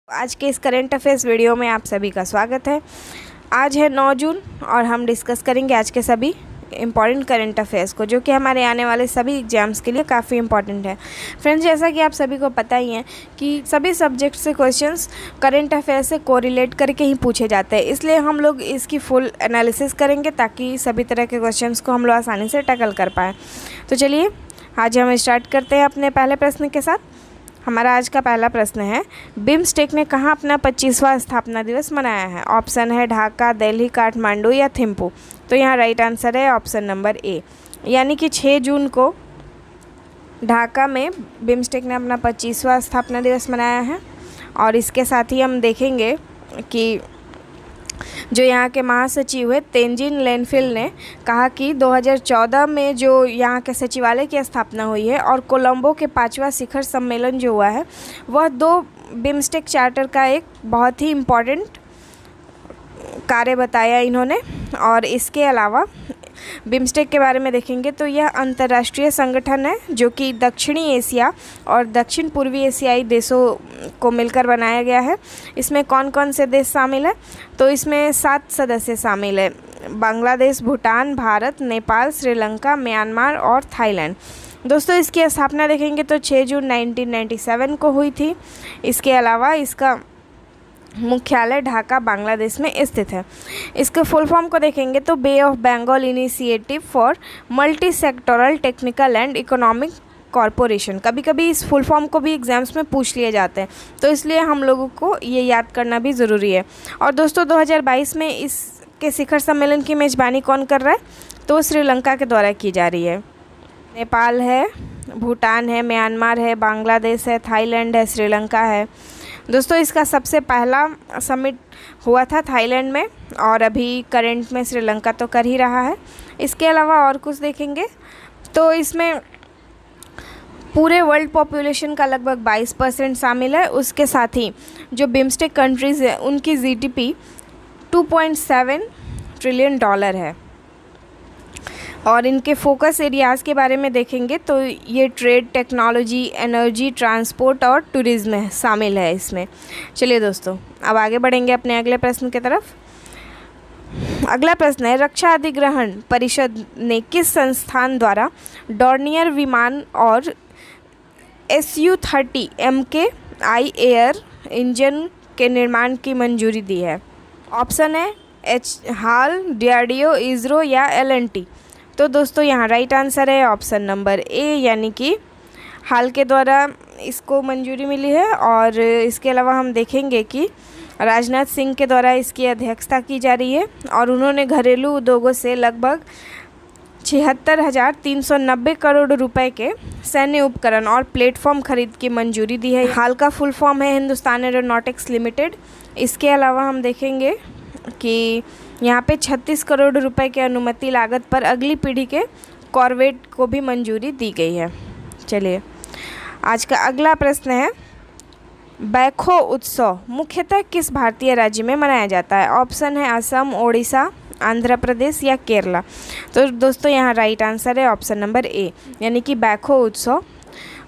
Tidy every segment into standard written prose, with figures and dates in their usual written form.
आज के इस करंट अफेयर्स वीडियो में आप सभी का स्वागत है। आज है 9 जून और हम डिस्कस करेंगे आज के सभी इम्पॉर्टेंट करंट अफेयर्स को, जो कि हमारे आने वाले सभी एग्जाम्स के लिए काफ़ी इंपॉर्टेंट है। फ्रेंड्स, जैसा कि आप सभी को पता ही है कि सभी सब्जेक्ट से क्वेश्चंस करंट अफेयर्स से कोरिलेट करके ही पूछे जाते हैं, इसलिए हम लोग इसकी फुल एनालिसिस करेंगे ताकि सभी तरह के क्वेश्चंस को हम लोग आसानी से टैकल कर पाएँ। तो चलिए आज हम स्टार्ट करते हैं अपने पहले प्रश्न के साथ। हमारा आज का पहला प्रश्न है, बिम्स्टेक ने कहाँ अपना 25वां स्थापना दिवस मनाया है? ऑप्शन है ढाका, दिल्ली, काठमांडू या थिम्पू। तो यहाँ राइट आंसर है ऑप्शन नंबर ए, यानी कि 6 जून को ढाका में बिम्स्टेक ने अपना 25वां स्थापना दिवस मनाया है। और इसके साथ ही हम देखेंगे कि जो यहाँ के महासचिव है तेंजिन लेनफिल ने कहा कि 2014 में जो यहाँ के सचिवालय की स्थापना हुई है और कोलंबो के 5वां शिखर सम्मेलन जो हुआ है वह 2 बिम्स्टेक चार्टर का एक बहुत ही इम्पॉर्टेंट कार्य बताया इन्होंने। और इसके अलावा बिम्स्टेक के बारे में देखेंगे तो यह अंतर्राष्ट्रीय संगठन है जो कि दक्षिणी एशिया और दक्षिण पूर्वी एशियाई देशों को मिलकर बनाया गया है। इसमें कौन कौन से देश शामिल है? तो इसमें 7 सदस्य शामिल है, बांग्लादेश, भूटान, भारत, नेपाल, श्रीलंका, म्यांमार और थाईलैंड। दोस्तों, इसकी स्थापना देखेंगे तो 6 जून 1997 को हुई थी। इसके अलावा इसका मुख्यालय ढाका बांग्लादेश में स्थित है। इसके फुल फॉर्म को देखेंगे तो bay of Bengal initiative for multi sectoral technical and economic corporation. कभी कभी इस फुल फॉर्म को भी एग्जाम्स में पूछ लिए जाते हैं, तो इसलिए हम लोगों को ये याद करना भी ज़रूरी है। और दोस्तों, 2022 में इसके शिखर सम्मेलन की मेज़बानी कौन कर रहा है? तो श्रीलंका के द्वारा की जा रही है। नेपाल है, भूटान है, म्यांमार है, बांग्लादेश है, थाईलैंड है, श्रीलंका है। दोस्तों, इसका सबसे पहला समिट हुआ था थाईलैंड में और अभी करंट में श्रीलंका तो कर ही रहा है। इसके अलावा और कुछ देखेंगे तो इसमें पूरे वर्ल्ड पॉपुलेशन का लगभग 22% शामिल है। उसके साथ ही जो बिम्स्टेक कंट्रीज़ है उनकी जीडीपी $2.7 ट्रिलियन है। और इनके फोकस एरियाज़ के बारे में देखेंगे तो ये ट्रेड, टेक्नोलॉजी, एनर्जी, ट्रांसपोर्ट और टूरिज़्म शामिल है इसमें। चलिए दोस्तों, अब आगे बढ़ेंगे अपने अगले प्रश्न की तरफ। अगला प्रश्न है, रक्षा अधिग्रहण परिषद ने किस संस्थान द्वारा डॉर्नियर विमान और Su-30 MKI एयर इंजन के निर्माण की मंजूरी दी है? ऑप्शन है हाल, DRDO, इसरो या L&T। तो दोस्तों, यहाँ राइट आंसर है ऑप्शन नंबर ए, यानी कि हाल के द्वारा इसको मंजूरी मिली है। और इसके अलावा हम देखेंगे कि राजनाथ सिंह के द्वारा इसकी अध्यक्षता की जा रही है और उन्होंने घरेलू उद्योगों से लगभग 76,390 करोड़ रुपए के सैन्य उपकरण और प्लेटफॉर्म खरीद की मंजूरी दी है। हाल का फुल फॉर्म है हिंदुस्तान एरोनॉटिक्स लिमिटेड। इसके अलावा हम देखेंगे कि यहाँ पे 36 करोड़ रुपए के अनुमति लागत पर अगली पीढ़ी के कॉर्वेट को भी मंजूरी दी गई है। चलिए, आज का अगला प्रश्न है, बैखो उत्सव मुख्यतः किस भारतीय राज्य में मनाया जाता है? ऑप्शन है असम, ओडिशा, आंध्र प्रदेश या केरला। तो दोस्तों, यहाँ राइट आंसर है ऑप्शन नंबर ए, यानी कि बैखो उत्सव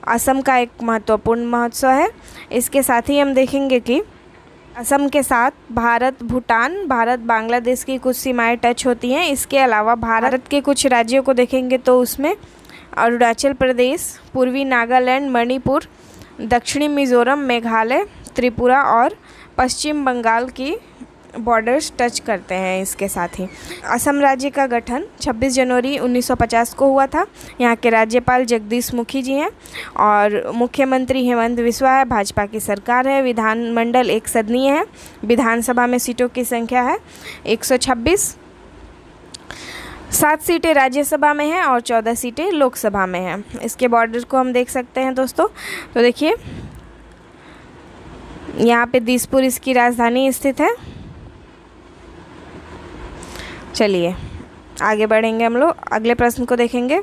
असम का एक महत्वपूर्ण महोत्सव है। इसके साथ ही हम देखेंगे कि असम के साथ भारत, भूटान, भारत बांग्लादेश की कुछ सीमाएं टच होती हैं। इसके अलावा भारत के कुछ राज्यों को देखेंगे तो उसमें अरुणाचल प्रदेश, पूर्वी नागालैंड, मणिपुर, दक्षिणी मिज़ोरम, मेघालय, त्रिपुरा और पश्चिम बंगाल की बॉर्डर्स टच करते हैं। इसके साथ ही असम राज्य का गठन 26 जनवरी 1950 को हुआ था। यहाँ के राज्यपाल जगदीश मुखी जी हैं और मुख्यमंत्री हेमंत बिस्वा है। भाजपा की सरकार है। विधानमंडल एक सदनीय है। विधानसभा में सीटों की संख्या है 126। 7 सीटें राज्यसभा में हैं और 14 सीटें लोकसभा में हैं। इसके बॉर्डर को हम देख सकते हैं दोस्तों। तो देखिए, यहाँ पे दिसपुर इसकी राजधानी स्थित है। चलिए आगे बढ़ेंगे, हम लोग अगले प्रश्न को देखेंगे।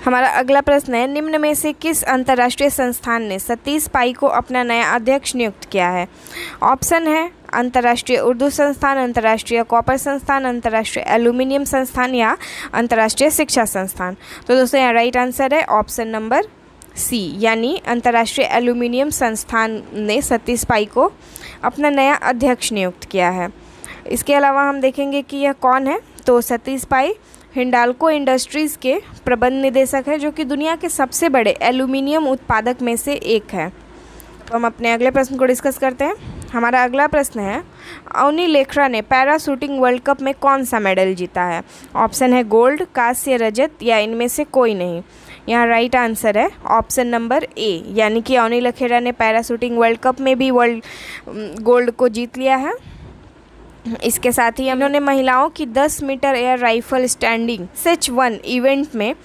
हमारा अगला प्रश्न है, निम्न में से किस अंतर्राष्ट्रीय संस्थान ने सतीश पाई को अपना नया अध्यक्ष नियुक्त किया है? ऑप्शन है अंतर्राष्ट्रीय उर्दू संस्थान, अंतर्राष्ट्रीय कॉपर संस्थान, अंतर्राष्ट्रीय एल्यूमिनियम संस्थान या अंतर्राष्ट्रीय शिक्षा संस्थान। तो दोस्तों, यहाँ राइट आंसर है ऑप्शन नंबर सी यानी अंतर्राष्ट्रीय एल्यूमिनियम संस्थान ने सतीश पाई को अपना नया अध्यक्ष नियुक्त किया है। इसके अलावा हम देखेंगे कि यह कौन है। तो सतीश पाई हिंडाल्को इंडस्ट्रीज़ के प्रबंध निदेशक है, जो कि दुनिया के सबसे बड़े एल्यूमिनियम उत्पादक में से एक है। तो हम अपने अगले प्रश्न को डिस्कस करते हैं। हमारा अगला प्रश्न है, अवनी लेखरा ने पैरा शूटिंग वर्ल्ड कप में कौन सा मेडल जीता है? ऑप्शन है गोल्ड, कांस्य, रजत या इनमें से कोई नहीं। यहाँ राइट आंसर है ऑप्शन नंबर ए, यानी कि अवनी लेखरा ने पैरा शूटिंग वर्ल्ड कप में भी गोल्ड को जीत लिया है। इसके साथ ही इन्होंने महिलाओं की 10 metre air rifle standing SH1 event में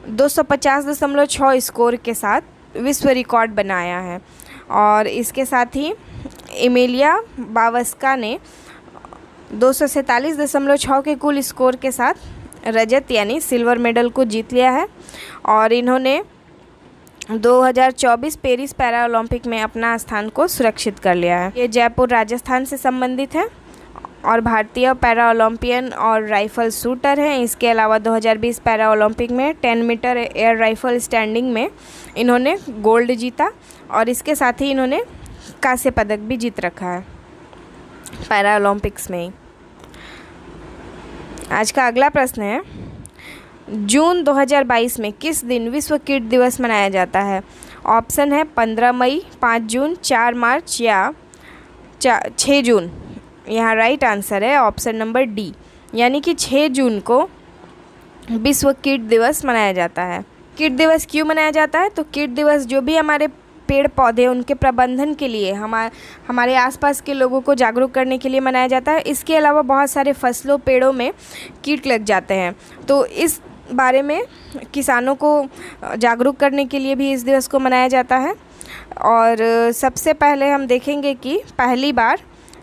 250.6 स्कोर के साथ विश्व रिकॉर्ड बनाया है। और इसके साथ ही एमेलिया बावस्का ने 247.6 के कुल स्कोर के साथ रजत यानी सिल्वर मेडल को जीत लिया है। और इन्होंने 2024 पेरिस पैरा ओलंपिक में अपना स्थान को सुरक्षित कर लिया है। ये जयपुर राजस्थान से संबंधित है और भारतीय पैरा ओलंपियन और राइफल शूटर हैं। इसके अलावा 2020 पैरा ओलंपिक में 10 मीटर एयर राइफल स्टैंडिंग में इन्होंने गोल्ड जीता और इसके साथ ही इन्होंने कांस्य पदक भी जीत रखा है पैरा ओलंपिक्स में ही। आज का अगला प्रश्न है, जून 2022 में किस दिन विश्व कीट दिवस मनाया जाता है? ऑप्शन है 15 मई, 5 जून, 4 मार्च या 6 जून। यहाँ राइट आंसर है ऑप्शन नंबर डी, यानी कि 6 जून को विश्व कीट दिवस मनाया जाता है। कीट दिवस क्यों मनाया जाता है? तो कीट दिवस जो भी हमारे पेड़ पौधे उनके प्रबंधन के लिए हमारे आसपास के लोगों को जागरूक करने के लिए मनाया जाता है। इसके अलावा बहुत सारे फसलों पेड़ों में कीट लग जाते हैं, तो इस बारे में किसानों को जागरूक करने के लिए भी इस दिवस को मनाया जाता है। और सबसे पहले हम देखेंगे कि पहली बार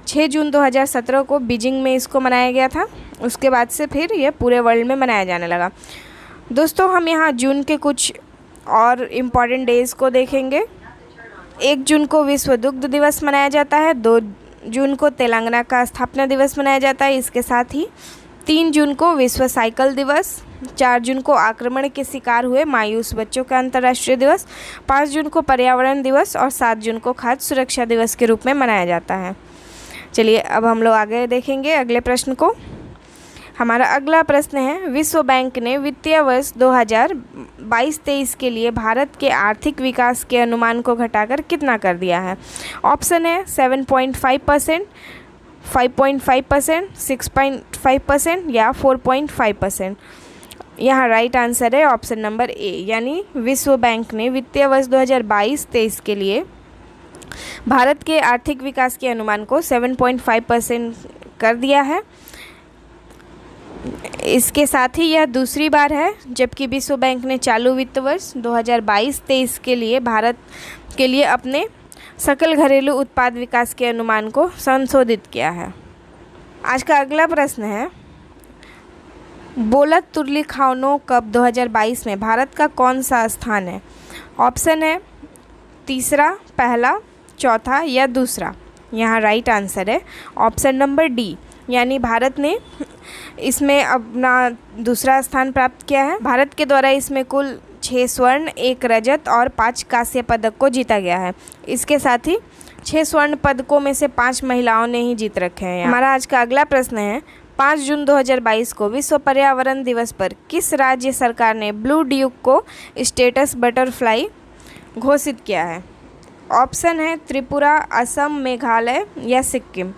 6 जून 2017 को बीजिंग में इसको मनाया गया था। उसके बाद से फिर ये पूरे वर्ल्ड में मनाया जाने लगा। दोस्तों, हम यहाँ जून के कुछ और इम्पॉर्टेंट डेज़ को देखेंगे। 1 जून को विश्व दुग्ध दिवस मनाया जाता है। 2 जून को तेलंगाना का स्थापना दिवस मनाया जाता है। इसके साथ ही 3 जून को विश्व साइकिल दिवस, 4 जून को आक्रमण के शिकार हुए मायूस बच्चों का अंतर्राष्ट्रीय दिवस, 5 जून को पर्यावरण दिवस और 7 जून को खाद्य सुरक्षा दिवस के रूप में मनाया जाता है। चलिए अब हम लोग आगे देखेंगे अगले प्रश्न को। हमारा अगला प्रश्न है, विश्व बैंक ने वित्तीय वर्ष 2022-23 के लिए भारत के आर्थिक विकास के अनुमान को घटाकर कितना कर दिया है? ऑप्शन है 7.5%, 5.5%, 6.5% या 4.5%। यहाँ राइट आंसर है ऑप्शन नंबर ए, यानी विश्व बैंक ने वित्तीय वर्ष 2022-23 के लिए भारत के आर्थिक विकास के अनुमान को 7.5% कर दिया है। इसके साथ ही यह दूसरी बार है जबकि विश्व बैंक ने चालू वित्त वर्ष 2022-23 के लिए भारत के लिए अपने सकल घरेलू उत्पाद विकास के अनुमान को संशोधित किया है। आज का अगला प्रश्न है, बोलत तुर्ली खानो कप 2022 में भारत का कौन सा स्थान है? ऑप्शन है तीसरा, पहला, चौथा या दूसरा। यहाँ राइट आंसर है ऑप्शन नंबर डी, यानी भारत ने इसमें अपना दूसरा स्थान प्राप्त किया है। भारत के द्वारा इसमें कुल 6 स्वर्ण, 1 रजत और 5 कांस्य पदक को जीता गया है। इसके साथ ही 6 स्वर्ण पदकों में से 5 महिलाओं ने ही जीत रखे हैं। हमारा आज का अगला प्रश्न है, 5 जून 2022 को विश्व पर्यावरण दिवस पर किस राज्य सरकार ने ब्लू ड्यूक को स्टेटस बटरफ्लाई घोषित किया है? ऑप्शन है त्रिपुरा, असम, मेघालय या सिक्किम।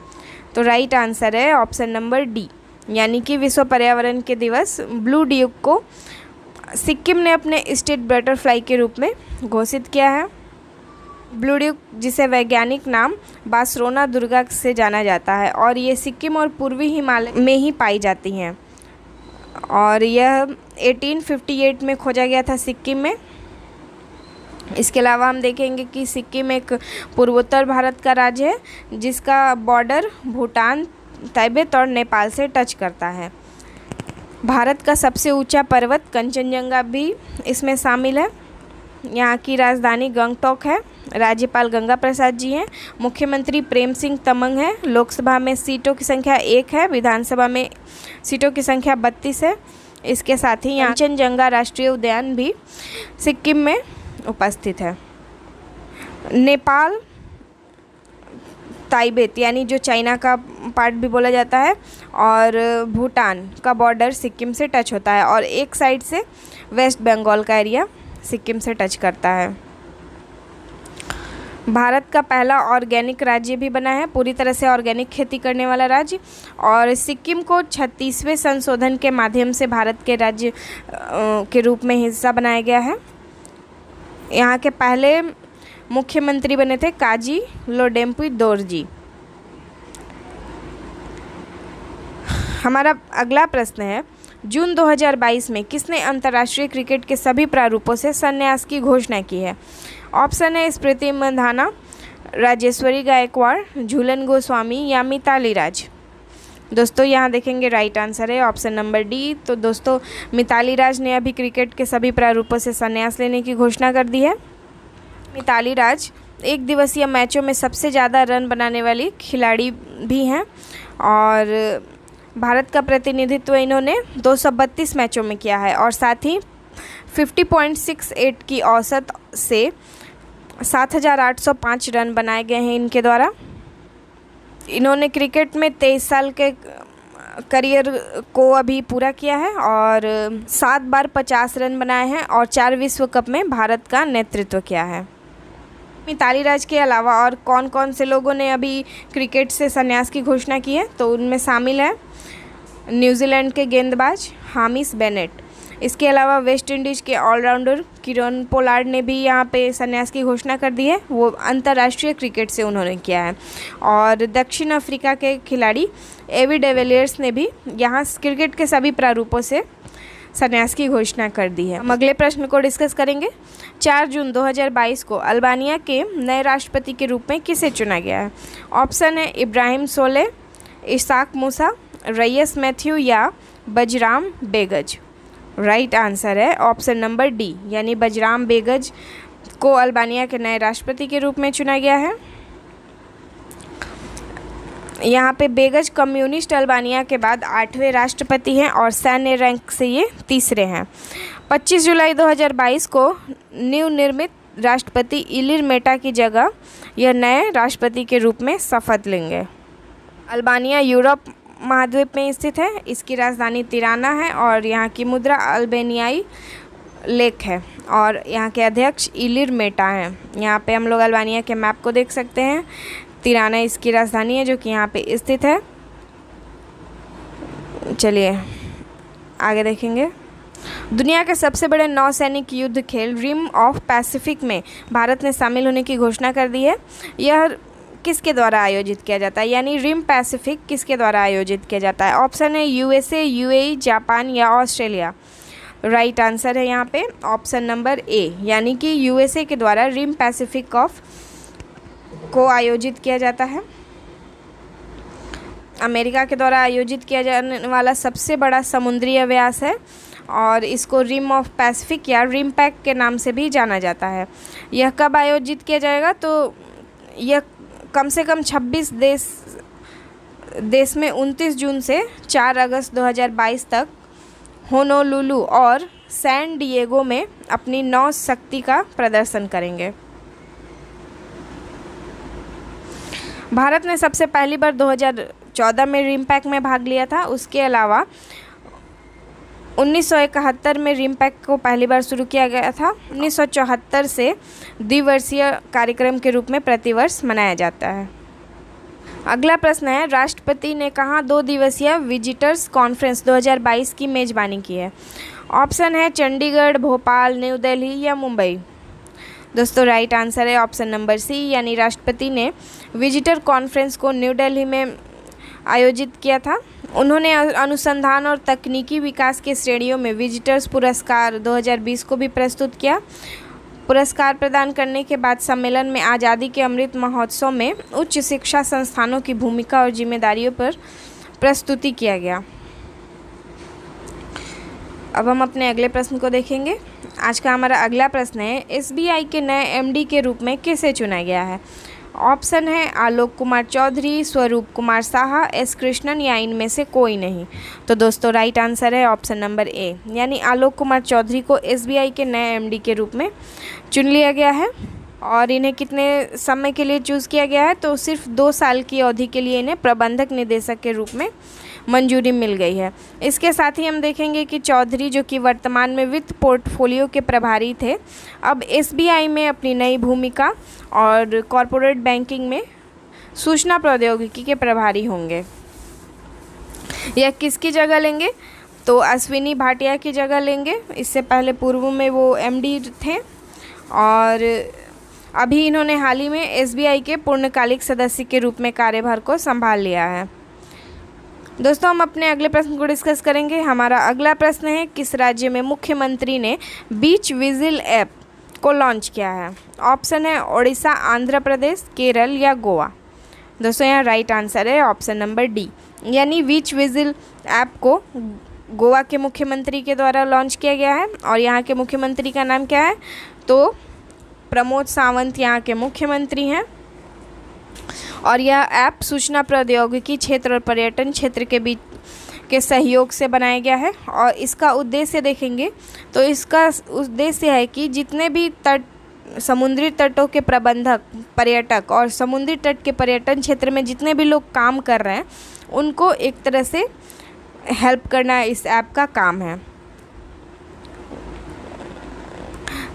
तो राइट आंसर है ऑप्शन नंबर डी, यानी कि विश्व पर्यावरण के दिवस ब्लू ड्यूक को सिक्किम ने अपने स्टेट बटरफ्लाई के रूप में घोषित किया है। ब्लू ड्यूक, जिसे वैज्ञानिक नाम बासरोना दुर्गा से जाना जाता है, और ये सिक्किम और पूर्वी हिमालय में ही पाई जाती हैं। और यह 1858 में खोजा गया था सिक्किम में। इसके अलावा हम देखेंगे कि सिक्किम एक पूर्वोत्तर भारत का राज्य है जिसका बॉर्डर भूटान, तिब्बत और नेपाल से टच करता है। भारत का सबसे ऊंचा पर्वत कंचनजंगा भी इसमें शामिल है। यहाँ की राजधानी गंगटोक है। राज्यपाल गंगा प्रसाद जी हैं। मुख्यमंत्री प्रेम सिंह तमंग हैं। लोकसभा में सीटों की संख्या 1 है, विधानसभा में सीटों की संख्या 32 है। इसके साथ ही यहाँ कंचनजंगा राष्ट्रीय उद्यान भी सिक्किम में उपस्थित है। नेपाल ताइबेत यानी जो चाइना का पार्ट भी बोला जाता है, और भूटान का बॉर्डर सिक्किम से टच होता है, और एक साइड से वेस्ट बंगाल का एरिया सिक्किम से टच करता है। भारत का पहला ऑर्गेनिक राज्य भी बना है, पूरी तरह से ऑर्गेनिक खेती करने वाला राज्य, और सिक्किम को 36वें संशोधन के माध्यम से भारत के राज्य के रूप में हिस्सा बनाया गया है। यहाँ के पहले मुख्यमंत्री बने थे काजी लोडेम्पुई दोरजी। हमारा अगला प्रश्न है, जून 2022 में किसने अंतर्राष्ट्रीय क्रिकेट के सभी प्रारूपों से संन्यास की घोषणा की है? ऑप्शन है स्मृति मंधाना, राजेश्वरी गायकवाड़, झूलन गोस्वामी या मिताली राज। दोस्तों यहाँ देखेंगे राइट आंसर है ऑप्शन नंबर डी। तो दोस्तों मिताली राज ने अभी क्रिकेट के सभी प्रारूपों से संन्यास लेने की घोषणा कर दी है। मिताली राज एक दिवसीय मैचों में सबसे ज़्यादा रन बनाने वाली खिलाड़ी भी हैं, और भारत का प्रतिनिधित्व इन्होंने 232 मैचों में किया है, और साथ ही 50.68 की औसत से 7,805 रन बनाए गए हैं इनके द्वारा। इन्होंने क्रिकेट में 23 साल के करियर को अभी पूरा किया है, और 7 बार 50 रन बनाए हैं, और 4 विश्व कप में भारत का नेतृत्व किया है। मिताली राज के अलावा और कौन कौन से लोगों ने अभी क्रिकेट से संन्यास की घोषणा की है? तो उनमें शामिल है न्यूजीलैंड के गेंदबाज हामिश बेनेट, इसके अलावा वेस्ट इंडीज़ के ऑलराउंडर किरण पोलार्ड ने भी यहाँ पे संन्यास की घोषणा कर दी है, वो अंतर्राष्ट्रीय क्रिकेट से उन्होंने किया है, और दक्षिण अफ्रीका के खिलाड़ी एवी डिविलियर्स ने भी यहाँ क्रिकेट के सभी प्रारूपों से संन्यास की घोषणा कर दी है। हम अगले प्रश्न को डिस्कस करेंगे। 4 जून 2022 को अल्बानिया के नए राष्ट्रपति के रूप में किसे चुना गया है? ऑप्शन है इब्राहिम सोले, इसाक मूसा, रईस मैथ्यू या बजराम बेगज। राइट आंसर है ऑप्शन नंबर डी, यानी बजराम बेगज को अल्बानिया के नए राष्ट्रपति के रूप में चुना गया है। यहाँ पे बेगज कम्युनिस्ट अल्बानिया के बाद 8वें राष्ट्रपति हैं, और सैन्य रैंक से ये तीसरे हैं। 25 जुलाई 2022 को नवनिर्मित राष्ट्रपति इलिर मेटा की जगह यह नए राष्ट्रपति के रूप में शपथ लेंगे। अल्बानिया यूरोप महाद्वीप में स्थित है, इसकी राजधानी तिराना है, और यहाँ की मुद्रा अल्बानियाई लेक है, और यहाँ के अध्यक्ष इलिर मेटा हैं। यहाँ पे हम लोग अल्बानिया के मैप को देख सकते हैं। तिराना इसकी राजधानी है, जो कि यहाँ पे स्थित है। चलिए आगे देखेंगे। दुनिया के सबसे बड़े नौसैनिक युद्ध खेल रिम ऑफ पैसिफिक में भारत ने शामिल होने की घोषणा कर दी है। यह किसके द्वारा आयोजित किया जाता है, यानी रिम पैसिफिक किसके द्वारा आयोजित किया जाता है? ऑप्शन है यूएसए, यूएई, जापान या ऑस्ट्रेलिया। राइट आंसर है यहाँ पे ऑप्शन नंबर ए, यानी कि यूएसए के द्वारा रिम पैसिफिक को आयोजित किया जाता है। अमेरिका के द्वारा आयोजित किया जाने वाला सबसे बड़ा समुद्री अभ्यास है, और इसको रिम ऑफ पैसिफिक या रिम पैक के नाम से भी जाना जाता है। यह कब आयोजित किया जाएगा? तो यह कम से कम 26 देश में 29 जून से 4 अगस्त 2022 तक होनोलुलु और सैन डिएगो में अपनी नौ शक्ति का प्रदर्शन करेंगे। भारत ने सबसे पहली बार 2014 में रिम पैक में भाग लिया था। उसके अलावा 1971 में रिम पैक को पहली बार शुरू किया गया था। 1974 से द्विवर्षीय कार्यक्रम के रूप में प्रतिवर्ष मनाया जाता है। अगला प्रश्न है, राष्ट्रपति ने कहाँ 2 दिवसीय विजिटर्स कॉन्फ्रेंस 2022 की मेज़बानी की है? ऑप्शन है चंडीगढ़, भोपाल, न्यू दिल्ली या मुंबई। दोस्तों राइट आंसर है ऑप्शन नंबर सी, यानी राष्ट्रपति ने विजिटर कॉन्फ्रेंस को न्यू दिल्ली में आयोजित किया था। उन्होंने अनुसंधान और तकनीकी विकास के श्रेणियों में विजिटर्स पुरस्कार 2020 को भी प्रस्तुत किया। पुरस्कार प्रदान करने के बाद सम्मेलन में आज़ादी के अमृत महोत्सव में उच्च शिक्षा संस्थानों की भूमिका और जिम्मेदारियों पर प्रस्तुति किया गया। अब हम अपने अगले प्रश्न को देखेंगे। आज का हमारा अगला प्रश्न है, एसबीआई के नए एमडी के रूप में किसे चुना गया है? ऑप्शन है आलोक कुमार चौधरी, स्वरूप कुमार साहा, एस कृष्णन या इनमें से कोई नहीं। तो दोस्तों राइट आंसर है ऑप्शन नंबर ए, यानी आलोक कुमार चौधरी को एसबीआई के नए एमडी के रूप में चुन लिया गया है। और इन्हें कितने समय के लिए चूज़ किया गया है, तो सिर्फ 2 साल की अवधि के लिए इन्हें प्रबंधक निदेशक के रूप में मंजूरी मिल गई है। इसके साथ ही हम देखेंगे कि चौधरी जो कि वर्तमान में वित्त पोर्टफोलियो के प्रभारी थे, अब एसबीआई में अपनी नई भूमिका और कॉरपोरेट बैंकिंग में सूचना प्रौद्योगिकी के प्रभारी होंगे। यह किसकी जगह लेंगे, तो अश्विनी भाटिया की जगह लेंगे। इससे पहले पूर्व में वो एमडी थे और अभी इन्होंने हाल ही में एसबीआई के पूर्णकालिक सदस्य के रूप में कार्यभार को संभाल लिया है। दोस्तों हम अपने अगले प्रश्न को डिस्कस करेंगे। हमारा अगला प्रश्न है, किस राज्य में मुख्यमंत्री ने बीच विजिल ऐप को लॉन्च किया है। ऑप्शन है ओडिशा, आंध्र प्रदेश, केरल या गोवा। दोस्तों यहाँ राइट आंसर है ऑप्शन नंबर डी, यानी बीच विजिल ऐप को गोवा के मुख्यमंत्री के द्वारा लॉन्च किया गया है। और यहाँ के मुख्यमंत्री का नाम क्या है, तो प्रमोद सावंत यहाँ के मुख्यमंत्री हैं। और यह ऐप सूचना प्रौद्योगिकी क्षेत्र और पर्यटन क्षेत्र के बीच के सहयोग से बनाया गया है। और इसका उद्देश्य देखेंगे तो इसका उद्देश्य है कि जितने भी समुद्री तटों के प्रबंधक, पर्यटक और समुद्री तट के पर्यटन क्षेत्र में जितने भी लोग काम कर रहे हैं उनको एक तरह से हेल्प करना इस ऐप का काम है।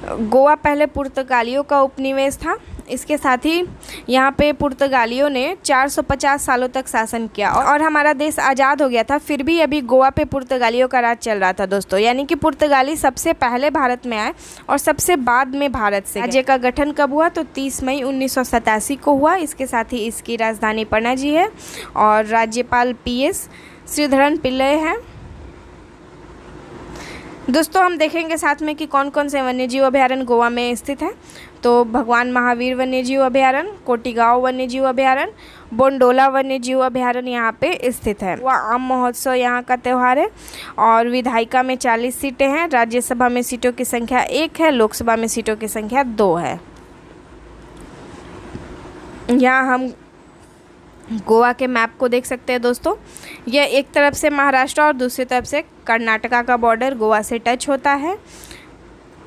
गोवा पहले पुर्तगालियों का उपनिवेश था। इसके साथ ही यहाँ पे पुर्तगालियों ने 450 सालों तक शासन किया और हमारा देश आज़ाद हो गया था, फिर भी अभी गोवा पे पुर्तगालियों का राज चल रहा था दोस्तों। यानी कि पुर्तगाली सबसे पहले भारत में आए और सबसे बाद में भारत से। राज्य का गठन कब हुआ, तो 30 मई 1987 को हुआ। इसके साथ ही इसकी राजधानी पणजी है और राज्यपाल PS श्रीधरन पिल्लई हैं। दोस्तों हम देखेंगे साथ में कि कौन कौन से वन्यजीव अभयारण्य गोवा में स्थित है। तो भगवान महावीर वन्यजीव अभयारण्य, कोटिगांव वन्यजीव अभयारण्य, बोंडोला वन्यजीव अभयारण्य यहाँ पे स्थित है। वह आम महोत्सव यहाँ का त्यौहार है। और विधायिका में 40 सीटें हैं, राज्यसभा में सीटों की संख्या 1 है, लोकसभा में सीटों की संख्या 2 है। यहाँ हम गोवा के मैप को देख सकते हैं दोस्तों। यह एक तरफ से महाराष्ट्र और दूसरी तरफ से कर्नाटका का बॉर्डर गोवा से टच होता है।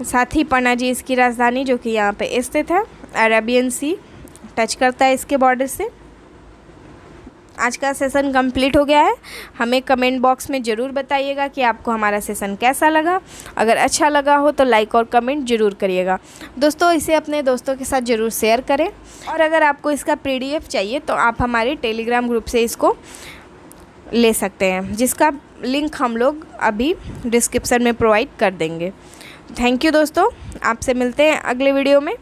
साथ ही पणजी इसकी राजधानी जो कि यहाँ पे स्थित है। अरेबियन सी टच करता है इसके बॉर्डर से। आज का सेशन कंप्लीट हो गया है। हमें कमेंट बॉक्स में ज़रूर बताइएगा कि आपको हमारा सेशन कैसा लगा। अगर अच्छा लगा हो तो लाइक और कमेंट ज़रूर करिएगा दोस्तों। इसे अपने दोस्तों के साथ ज़रूर शेयर करें। और अगर आपको इसका PDF चाहिए तो आप हमारे टेलीग्राम ग्रुप से इसको ले सकते हैं, जिसका लिंक हम लोग अभी डिस्क्रिप्शन में प्रोवाइड कर देंगे। थैंक यू दोस्तों, आपसे मिलते हैं अगले वीडियो में।